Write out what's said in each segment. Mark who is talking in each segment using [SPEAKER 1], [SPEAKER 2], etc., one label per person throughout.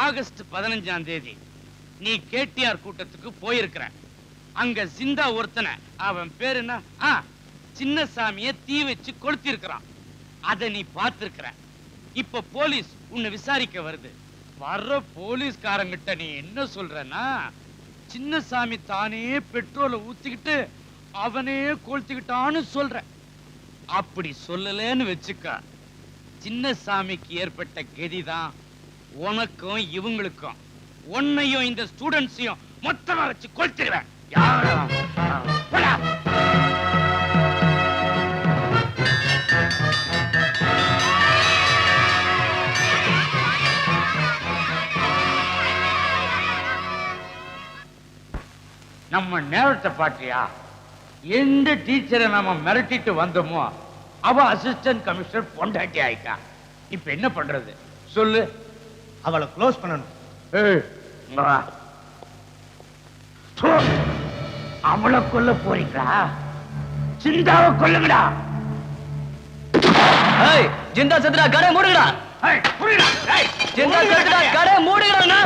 [SPEAKER 1] August 15ஆம் தேதி நீ கேடிஆர் கூட்டத்துக்கு போயிருக்கிற. அங்க சிந்தா ஒருத்தனை, அவன் பேரு என்ன, சின்னசாமிய தீ வச்சு கொளுத்திருக்கிறான். அத நீ பார்த்திருக்கிற. இப்ப போலீஸ் உன்னை விசாரிக்க வருது. வர்ற போலீஸ்காரங்கிட்ட நீ என்ன சொல்றன்னா, சின்னசாமி தானே பெட்ரோலை ஊத்திக்கிட்டு அவனே கொளுத்திக்கிட்டான்னு சொல்ற. அப்படி சொல்லலன்னு வச்சுக்க, சின்னசாமிக்கு ஏற்பட்ட கதிதான் உனக்கும் இவங்களுக்கும். உன்னையும் இந்த ஸ்டூடெண்ட்ஸையும் மொத்தமா வச்சு கொளுத்துக்கிறேன். நம்ம நேரத்தை பாட்டியா? எந்த டீச்சரை நம்ம மிரட்டிட்டு வந்தோமோ அவ அசிஸ்டன்ட் கமிஷனர் பொண்டாட்டி ஆயிட்டா. இப்ப என்ன பண்றது சொல்லு?
[SPEAKER 2] அவளை க்ளோஸ் பண்ணணும்.
[SPEAKER 1] அவளை கொல்ல போறீங்களா? சிந்தாவை கொல்லுங்கடா.
[SPEAKER 3] ஜிந்தா செத்துடா, கடை மூடுங்கடா. ஜிந்தா செத்துடா, கடை மூடுங்கடா.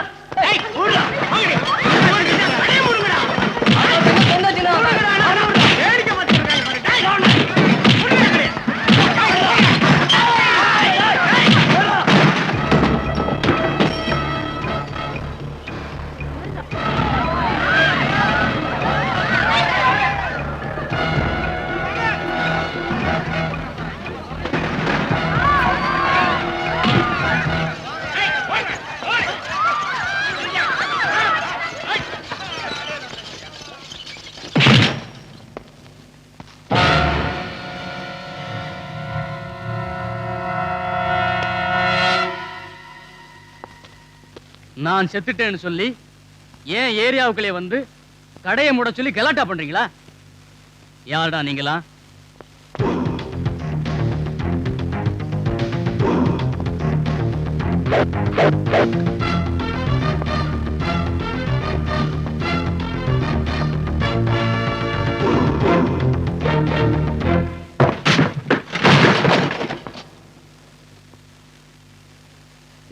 [SPEAKER 4] நான் செத்துட்டேன்னு சொல்லி ஏன் ஏரியாவுக்குள்ளே வந்து கடையை மூட சொல்லி கலாட்டா பண்றீங்களா? யாருடா நீங்களா?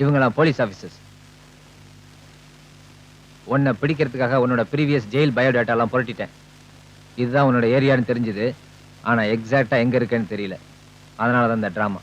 [SPEAKER 3] இவங்களா போலீஸ் ஆபீசர்ஸ். உன்னை பிடிக்கிறதுக்காக உன்னோட ப்ரீவியஸ் ஜெயில் பயோடேட்டா எல்லாம் புரட்டிட்டேன். இதுதான் உன்னோட ஏரியான்னு தெரிஞ்சது. ஆனா எக்ஸாக்டா எங்க இருக்குன்னு தெரியல. அதனாலதான் இந்த டிராமா.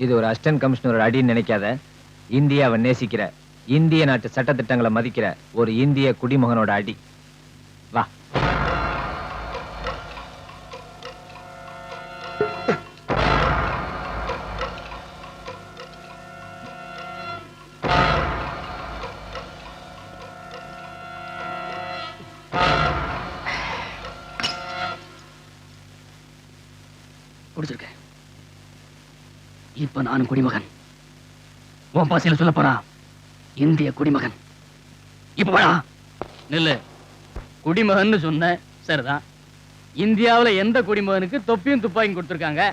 [SPEAKER 3] இது ஒரு அசிஸ்டன்ட் கமிஷனர் அடின்னு நினைக்காத. இந்தியாவை நேசிக்கிற, இந்திய நாட்டு சட்ட திட்டங்களை மதிக்கிற ஒரு இந்திய குடிமகனோட அடி. வா.
[SPEAKER 4] பிடிச்சிருக்கேன். இப்ப நானும் குடிமகன். உன் பாசையில சொல்ல போறா இந்திய குடிமகன். இப்ப வேணா நில்லு. குடிமகன் சொன்ன சரிதான். இந்தியாவுல எந்த குடிமகனுக்கு தொப்பியும் துப்பாக்கியும் கொடுத்திருக்காங்க?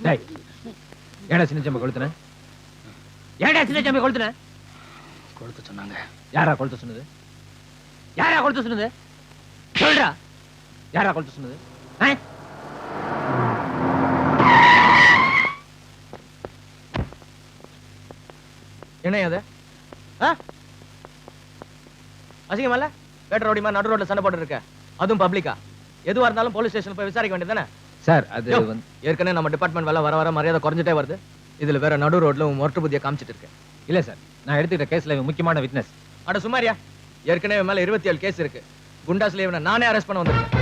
[SPEAKER 3] டேய், ஏடா சின்ன சம்பை கொளுத்துன? ஏடா சின்ன சம்பை கொளுத்துன?
[SPEAKER 4] கொடுத்து சொன்னாங்க.
[SPEAKER 3] யாரா கொளுத்த சொன்னது? யாரா கொளுத்த சொன்னது? சொல்றா, யாரா கொளுத்த சொன்னது?
[SPEAKER 2] என்ன அது? அசிங்கமல்ல? வேட்டை ரோடி மாதிரி நடு ரோட்ல சண்டை போட்டு இருக்க, அதுவும் பப்ளிக்கா? எதுவா இருந்தாலும் போலீஸ் ஸ்டேஷன் போய் விசாரிக்க வேண்டியதானே?
[SPEAKER 3] சார் அது
[SPEAKER 2] யோ,
[SPEAKER 3] வந்து
[SPEAKER 2] ஏற்கனவே நம்ம டிபார்ட்மெண்ட் வேலை வர வர மரியாதை குறைஞ்சிட்டே வருது. இதுல வேற நடு ரோட்ல உன் மொரட்டு புத்தியை காமிச்சிட்டு இருக்கேன்.
[SPEAKER 3] இல்ல சார், நான் எடுத்துக்கிட்ட கேஸ்ல இவன் முக்கியமான விட்னஸ்.
[SPEAKER 2] அட சுமாரியா, ஏற்கனவே மேல 27 கேஸ் இருக்கு. குண்டாஸ்ல இவனை நானே அரெஸ்ட் பண்ண வந்திருக்கேன்.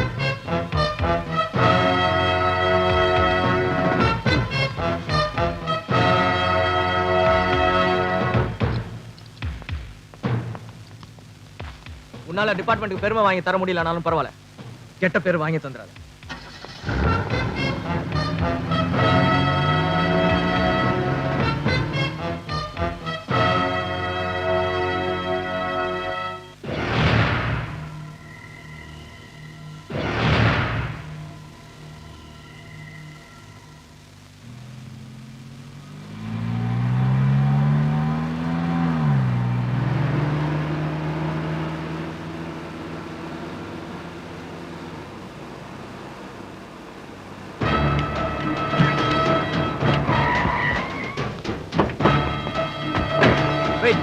[SPEAKER 2] உன்னால டிபார்ட்மெண்ட்டுக்கு பெருமை வாங்கி தர முடியலனாலும் பரவாயில்ல, கெட்ட பேர் வாங்கி தந்துடாத. Wait.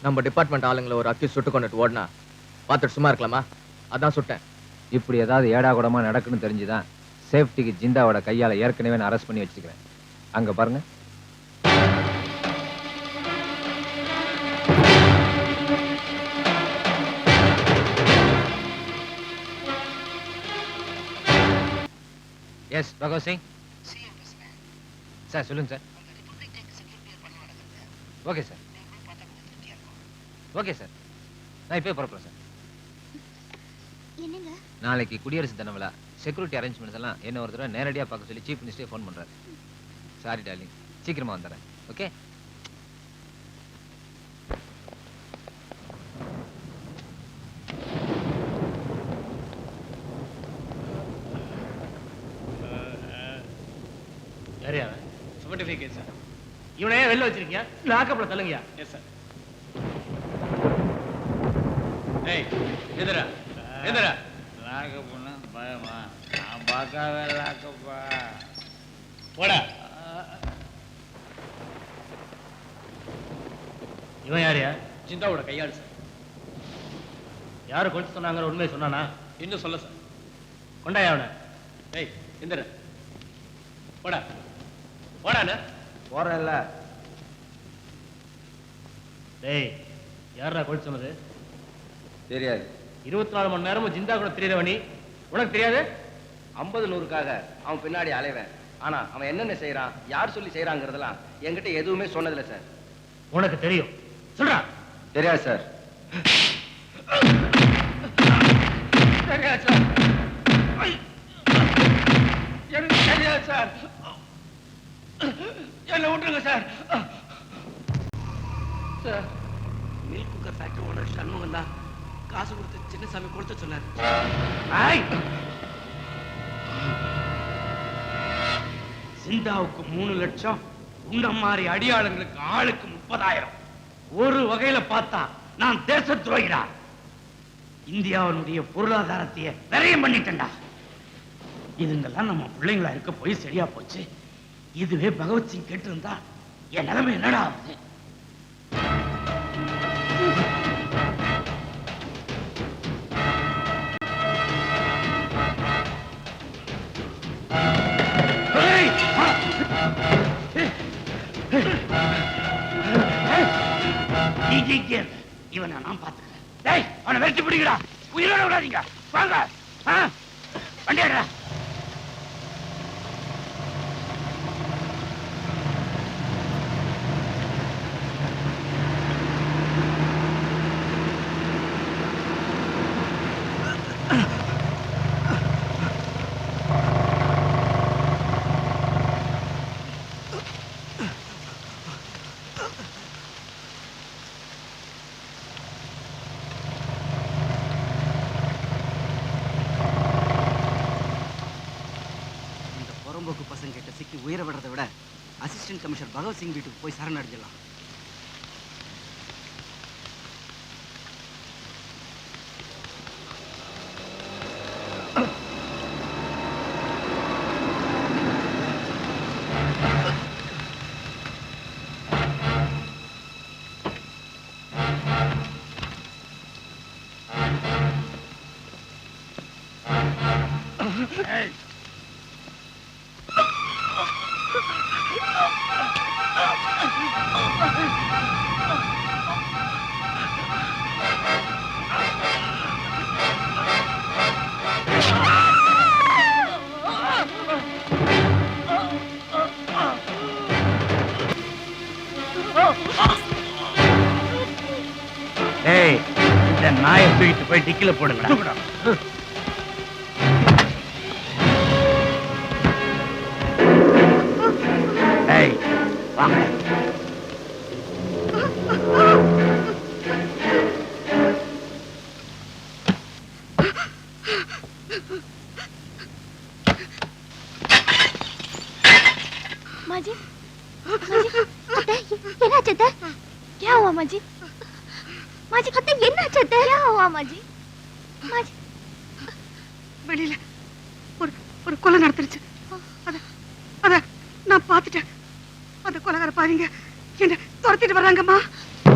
[SPEAKER 2] நம்ம டிபார்ட்மெண்ட் ஆளுங்களை ஒரு அக்கி சுட்டு கொண்டுட்டு ஓடினா பார்த்துட்டு சும்மா இருக்கலாமா? அதான் சுட்டேன்.
[SPEAKER 3] இப்படி ஏதாவது ஏடா கூடமா நடக்குன்னு தெரிஞ்சுதான் சேஃப்டிக்கு ஜிந்தாவோட கையால ஏற்கனவே நான் அரெஸ்ட் பண்ணி வச்சுக்கிறேன். அங்க பாருங்க. எஸ் பகவத் சிங் சார், சொல்லுங்க sir. Okay sir. Okay sir, நான் இப்போயே புறப்படுறேன் சார்.
[SPEAKER 5] என்னங்க?
[SPEAKER 3] நாளைக்கு குடியரசு தின விழா, செக்யூரிட்டி அரேஞ்ச்மெண்ட்ஸ் எல்லாம் என்ன ஒரு தடவை நேரடியாக பார்க்க சொல்லி சீஃப் மினிஸ்டரே ஃபோன் பண்ணுறாரு. சாரி டார்லிங், சீக்கிரமா வந்துடுறேன். ஓகே?
[SPEAKER 2] யாரையா சர்டிஃபிகேட் சார். இவனே வெளில வச்சிருக்கீங்க, லாக்கப்ல தள்ளுங்கயா. Yes sir.
[SPEAKER 1] ஏய் எதிரா எதிரா லாக்கப்புன்னா பயமா? நான் பார்க்காத லாக்கப்பா.
[SPEAKER 2] போடா. இவன் யாரையா?
[SPEAKER 6] ஜிந்தாவோட கையாள் சார்.
[SPEAKER 2] யாரு கொண்டு சொன்னாங்க? உண்மையை சொன்னானா?
[SPEAKER 6] இன்னும் சொல்ல சார்.
[SPEAKER 2] கொண்டாயா அவனை.
[SPEAKER 6] ஏய் இந்திர போடா போடாண்ண.
[SPEAKER 1] போறல.
[SPEAKER 2] டேய், யாரா கொண்டு சொன்னது?
[SPEAKER 1] தெரியாது.
[SPEAKER 2] 24 மணி நேரமும் ஜிந்தா கூட தெரியறவனி, உனக்கு தெரியாது?
[SPEAKER 6] 50-100க்காக அவன் பின்னாடி அலைவன். ஆனா அவன் என்னென்ன செய்யறான், யார் சொல்லி செய்யறாங்கிறதெல்லாம் என்கிட்ட எதுவுமே சொன்னதில்லை சார்.
[SPEAKER 2] உனக்கு தெரியும், சொல்றா.
[SPEAKER 6] தெரியாது சார்.
[SPEAKER 1] தெரியாது சார். எனக்கு தெரியாது சார். என்ன விட்டுருங்க sir.
[SPEAKER 6] Sir, milk cooker factory owner Shanmugam தான் காசு கொடுத்து சின்னசாமி கொடுத்து சொன்னார்.
[SPEAKER 1] சிந்தாவுக்கு 3 லட்சம், உண்ட மாதிரி அடியாளங்களுக்கு ஆளுக்கு 30,000. ஒரு வகையில பார்த்தா நான் தேச துரோகிடா. இந்தியாவினுடைய பொருளாதாரத்தையே விரயம் பண்ணிட்டேன்டா. இதுங்கெல்லாம் நம்ம பிள்ளைங்களா இருக்க போய் சரியா போச்சு. இதுவே பகவத்சிங் கேட்டு இருந்தா என் நிலைமை என்னடா ஆகுது? இவனை நான் பாத்துக்கிறேன். டேய், அவனை வெட்டி பிடிக்கடா. உயிரோட விடாதீங்க. வாங்க. வண்டியாடுறா.
[SPEAKER 6] புறம்போக்கு பசங்க கிட்ட சிக்கி உயிரை விடுறதை விட அசிஸ்டன்ட் கமிஷனர் பகவத்சிங் வீட்டுக்கு போய் சரணடைஞ்சிடலாம்.
[SPEAKER 1] ஏய், இந்த நாயை தூக்கிட்டு போய் டிக்கில போடுங்க. ஏய், வாங்க.
[SPEAKER 5] माजी, என்ன ஆச்சு? क्या हुआ माजी? माजी கத்த என்ன ஆச்சு? क्या हुआ माजी? माजी
[SPEAKER 7] வெளியில ஒரு கொலை நடந்துருச்சு. அத நான் பார்த்துட்டேன். அந்த கொலைகார பாருங்க என்ன துரத்திட்டு வர்றாங்கம்மா.